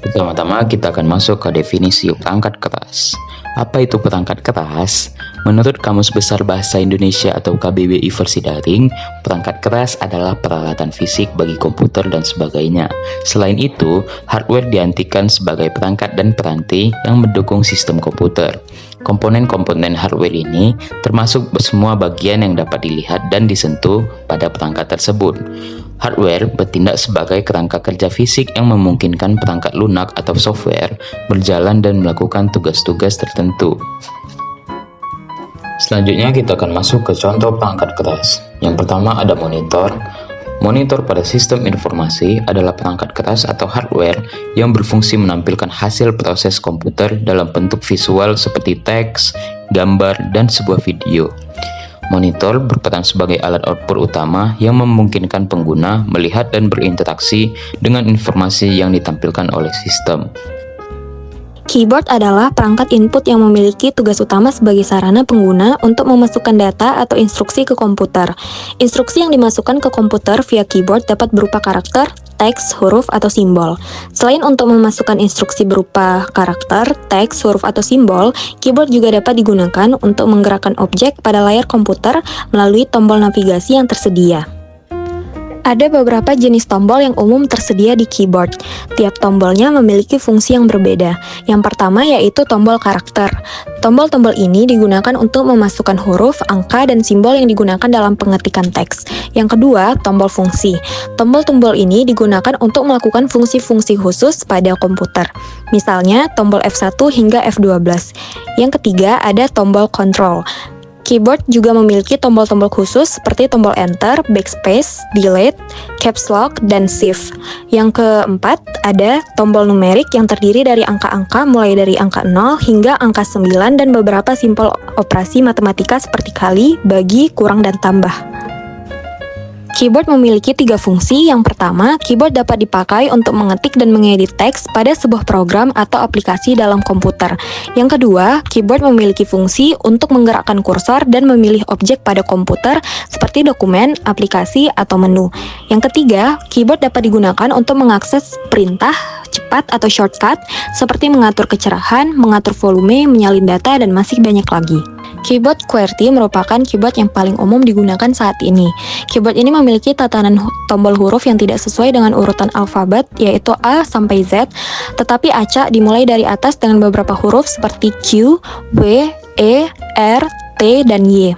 Pertama-tama kita akan masuk ke definisi perangkat keras. Apa itu perangkat keras? Menurut Kamus Besar Bahasa Indonesia atau KBBI versi daring, perangkat keras adalah peralatan fisik bagi komputer dan sebagainya. Selain itu, hardware diartikan sebagai perangkat dan peranti yang mendukung sistem komputer. Komponen-komponen hardware ini termasuk semua bagian yang dapat dilihat dan disentuh pada perangkat tersebut. Hardware bertindak sebagai kerangka kerja fisik yang memungkinkan perangkat lunak atau software berjalan dan melakukan tugas-tugas tertentu. Selanjutnya kita akan masuk ke contoh perangkat keras. Yang pertama ada monitor. Monitor pada sistem informasi adalah perangkat keras atau hardware yang berfungsi menampilkan hasil proses komputer dalam bentuk visual seperti teks, gambar, dan sebuah video. Monitor berperan sebagai alat output utama yang memungkinkan pengguna melihat dan berinteraksi dengan informasi yang ditampilkan oleh sistem. Keyboard adalah perangkat input yang memiliki tugas utama sebagai sarana pengguna untuk memasukkan data atau instruksi ke komputer. Instruksi yang dimasukkan ke komputer via keyboard dapat berupa karakter, teks, huruf, atau simbol. Selain untuk memasukkan instruksi berupa karakter, teks, huruf, atau simbol, keyboard juga dapat digunakan untuk menggerakkan objek pada layar komputer melalui tombol navigasi yang tersedia. Ada beberapa jenis tombol yang umum tersedia di keyboard. Tiap tombolnya memiliki fungsi yang berbeda. Yang pertama yaitu tombol karakter. Tombol-tombol ini digunakan untuk memasukkan huruf, angka, dan simbol yang digunakan dalam pengetikan teks. Yang kedua, tombol fungsi. Tombol-tombol ini digunakan untuk melakukan fungsi-fungsi khusus pada komputer. Misalnya, tombol F1 hingga F12. Yang ketiga, ada tombol control. Keyboard juga memiliki tombol-tombol khusus seperti tombol Enter, Backspace, Delete, Caps Lock, dan Shift. Yang keempat, ada tombol numerik yang terdiri dari angka-angka mulai dari angka 0 hingga angka 9 dan beberapa simpel operasi matematika seperti kali, bagi, kurang, dan tambah. Keyboard memiliki 3 fungsi. Yang pertama, keyboard dapat dipakai untuk mengetik dan mengedit teks pada sebuah program atau aplikasi dalam komputer. Yang kedua, keyboard memiliki fungsi untuk menggerakkan kursor dan memilih objek pada komputer seperti dokumen, aplikasi, atau menu. Yang ketiga, keyboard dapat digunakan untuk mengakses perintah cepat atau shortcut seperti mengatur kecerahan, mengatur volume, menyalin data, dan masih banyak lagi. Keyboard QWERTY merupakan keyboard yang paling umum digunakan saat ini. Keyboard ini memiliki tatanan tombol huruf yang tidak sesuai dengan urutan alfabet, yaitu A sampai Z, tetapi acak dimulai dari atas dengan beberapa huruf seperti Q, W, E, R, T, dan Y.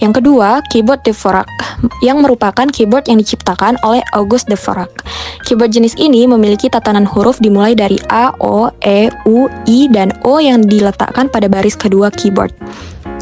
Yang kedua, keyboard Dvorak, yang merupakan keyboard yang diciptakan oleh August Dvorak. Keyboard jenis ini memiliki tatanan huruf dimulai dari A, O, E, U, I, dan O yang diletakkan pada baris kedua keyboard.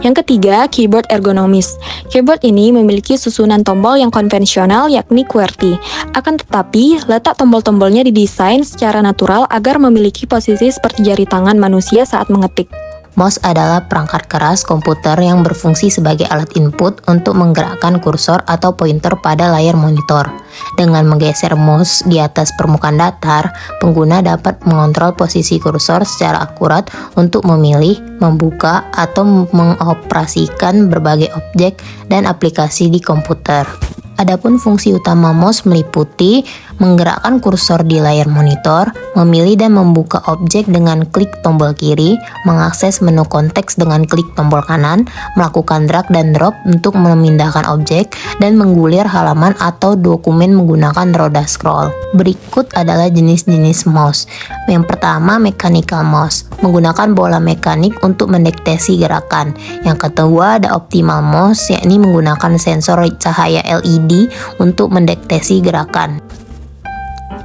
Yang ketiga, keyboard ergonomis. Keyboard ini memiliki susunan tombol yang konvensional yakni QWERTY. Akan tetapi, letak tombol-tombolnya didesain secara natural agar memiliki posisi seperti jari tangan manusia saat mengetik. Mouse adalah perangkat keras komputer yang berfungsi sebagai alat input untuk menggerakkan kursor atau pointer pada layar monitor. Dengan menggeser mouse di atas permukaan datar, pengguna dapat mengontrol posisi kursor secara akurat untuk memilih, membuka, atau mengoperasikan berbagai objek dan aplikasi di komputer. Adapun fungsi utama mouse meliputi menggerakkan kursor di layar monitor, memilih dan membuka objek dengan klik tombol kiri, mengakses menu konteks dengan klik tombol kanan, melakukan drag dan drop untuk memindahkan objek, dan menggulir halaman atau dokumen menggunakan roda scroll. Berikut adalah jenis-jenis mouse. Yang pertama, mechanical mouse, menggunakan bola mekanik untuk mendeteksi gerakan. Yang kedua, ada optimal mouse, yakni menggunakan sensor cahaya LED untuk mendeteksi gerakan.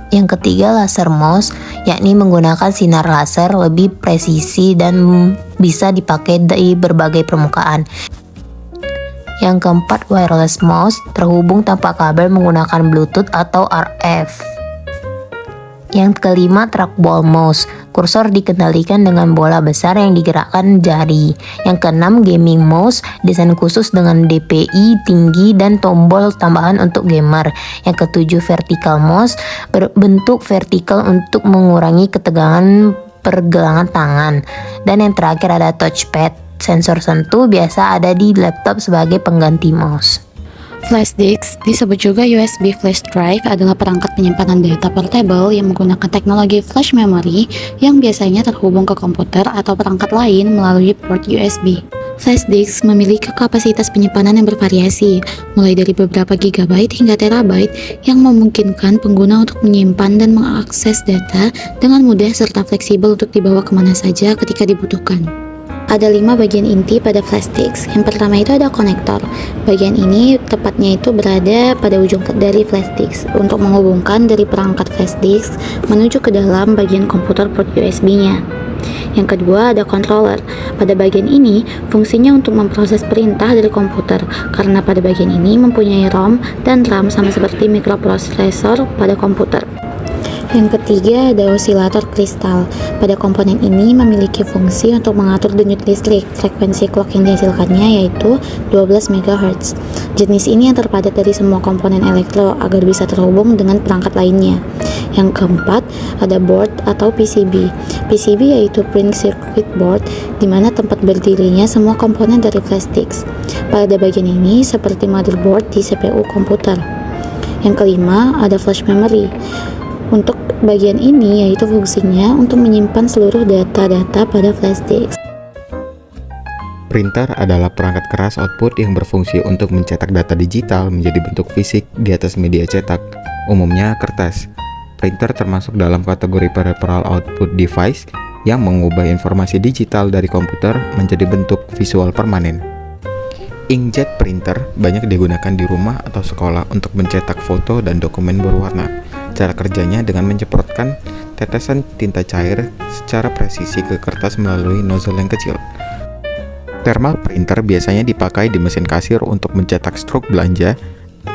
Yang ketiga, laser mouse, yakni menggunakan sinar laser lebih presisi dan bisa dipakai di berbagai permukaan. Yang keempat, wireless mouse, terhubung tanpa kabel menggunakan Bluetooth atau RF. Yang kelima, trackball mouse, kursor dikendalikan dengan bola besar yang digerakkan jari. Yang keenam, gaming mouse, desain khusus dengan DPI tinggi dan tombol tambahan untuk gamer. Yang ketujuh, vertical mouse, berbentuk vertikal untuk mengurangi ketegangan pergelangan tangan. Dan yang terakhir ada touchpad, sensor sentuh biasa ada di laptop sebagai pengganti mouse. Flash disk, disebut juga USB flash drive, adalah perangkat penyimpanan data portable yang menggunakan teknologi flash memory yang biasanya terhubung ke komputer atau perangkat lain melalui port USB. Flash disk memiliki kapasitas penyimpanan yang bervariasi, mulai dari beberapa gigabyte hingga terabyte, yang memungkinkan pengguna untuk menyimpan dan mengakses data dengan mudah serta fleksibel untuk dibawa kemana saja ketika dibutuhkan. Ada 5 bagian inti pada flash disk. Yang pertama itu ada konektor. Bagian ini tepatnya itu berada pada ujung dari flash disk untuk menghubungkan dari perangkat flash disk menuju ke dalam bagian komputer port USB-nya. Yang kedua ada controller. Pada bagian ini fungsinya untuk memproses perintah dari komputer, karena pada bagian ini mempunyai ROM dan RAM sama seperti mikroprosesor pada komputer. Yang ketiga ada osilator kristal. Pada komponen ini memiliki fungsi untuk mengatur denyut listrik. Frekuensi clock yang dihasilkannya yaitu 12 MHz. Jenis ini yang terpadat dari semua komponen elektro agar bisa terhubung dengan perangkat lainnya. Yang keempat ada board atau PCB. PCB yaitu print circuit board, di mana tempat berdirinya semua komponen dari flash disk. Pada bagian ini seperti motherboard di CPU komputer. Yang kelima ada flash memory. Untuk bagian ini yaitu fungsinya untuk menyimpan seluruh data-data pada flash disk. Printer adalah perangkat keras output yang berfungsi untuk mencetak data digital menjadi bentuk fisik di atas media cetak, umumnya kertas. Printer termasuk dalam kategori peripheral output device yang mengubah informasi digital dari komputer menjadi bentuk visual permanen. Inkjet printer banyak digunakan di rumah atau sekolah untuk mencetak foto dan dokumen berwarna. Cara kerjanya dengan menyemprotkan tetesan tinta cair secara presisi ke kertas melalui nozzle yang kecil. Thermal printer biasanya dipakai di mesin kasir untuk mencetak struk belanja.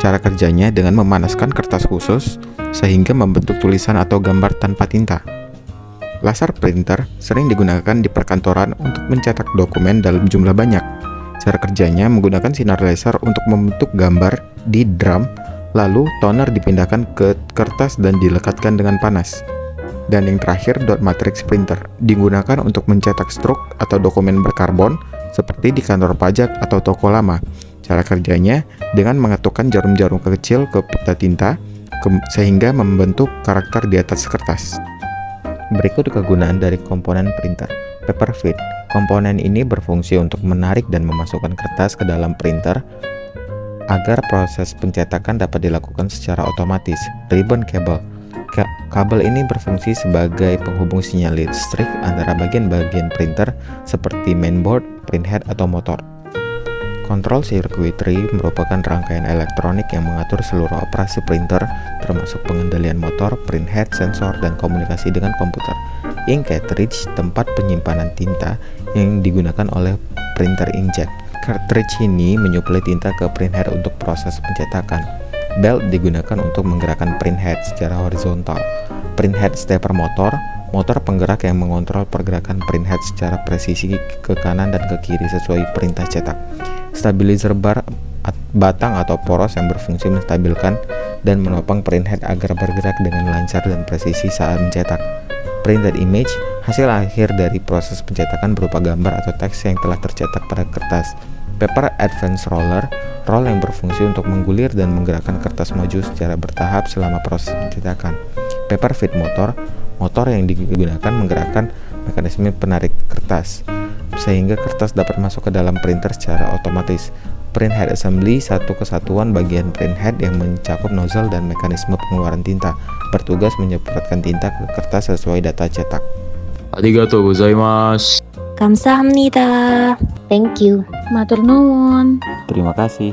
Cara kerjanya dengan memanaskan kertas khusus sehingga membentuk tulisan atau gambar tanpa tinta. Laser printer sering digunakan di perkantoran untuk mencetak dokumen dalam jumlah banyak. Cara kerjanya menggunakan sinar laser untuk membentuk gambar di drum, lalu toner dipindahkan ke kertas dan dilekatkan dengan panas. Dan yang terakhir, dot matrix printer digunakan untuk mencetak struk atau dokumen berkarbon seperti di kantor pajak atau toko lama. Cara kerjanya dengan mengetukkan jarum-jarum kecil ke pita tinta sehingga membentuk karakter di atas kertas. Berikut kegunaan dari komponen printer. Paper feed. Komponen ini berfungsi untuk menarik dan memasukkan kertas ke dalam printer agar proses pencetakan dapat dilakukan secara otomatis. Ribbon cable. Kabel ini berfungsi sebagai penghubung sinyal listrik antara bagian-bagian printer seperti mainboard, printhead, atau motor. Control circuitry merupakan rangkaian elektronik yang mengatur seluruh operasi printer, termasuk pengendalian motor, printhead, sensor, dan komunikasi dengan komputer. Ink cartridge, tempat penyimpanan tinta yang digunakan oleh printer inkjet. Cartridge ini menyuplai tinta ke printhead untuk proses pencetakan. Belt digunakan untuk menggerakkan printhead secara horizontal. Printhead stepper motor penggerak yang mengontrol pergerakan printhead secara presisi ke kanan dan ke kiri sesuai perintah cetak. Stabilizer bar, batang atau poros yang berfungsi menstabilkan dan menopang printhead agar bergerak dengan lancar dan presisi saat mencetak. Printed image, hasil akhir dari proses pencetakan berupa gambar atau teks yang telah tercetak pada kertas. Paper advance roller, roll yang berfungsi untuk menggulir dan menggerakkan kertas maju secara bertahap selama proses pencetakan. Paper feed motor yang digunakan menggerakkan mekanisme penarik kertas, sehingga kertas dapat masuk ke dalam printer secara otomatis. Printhead assembly, satu kesatuan bagian printhead yang mencakup nozzle dan mekanisme pengeluaran tinta, bertugas menyemprotkan tinta ke kertas sesuai data cetak. Arigatou gozaimasu. Kamsahamnida. Thank you. Matur nuwun. Terima kasih.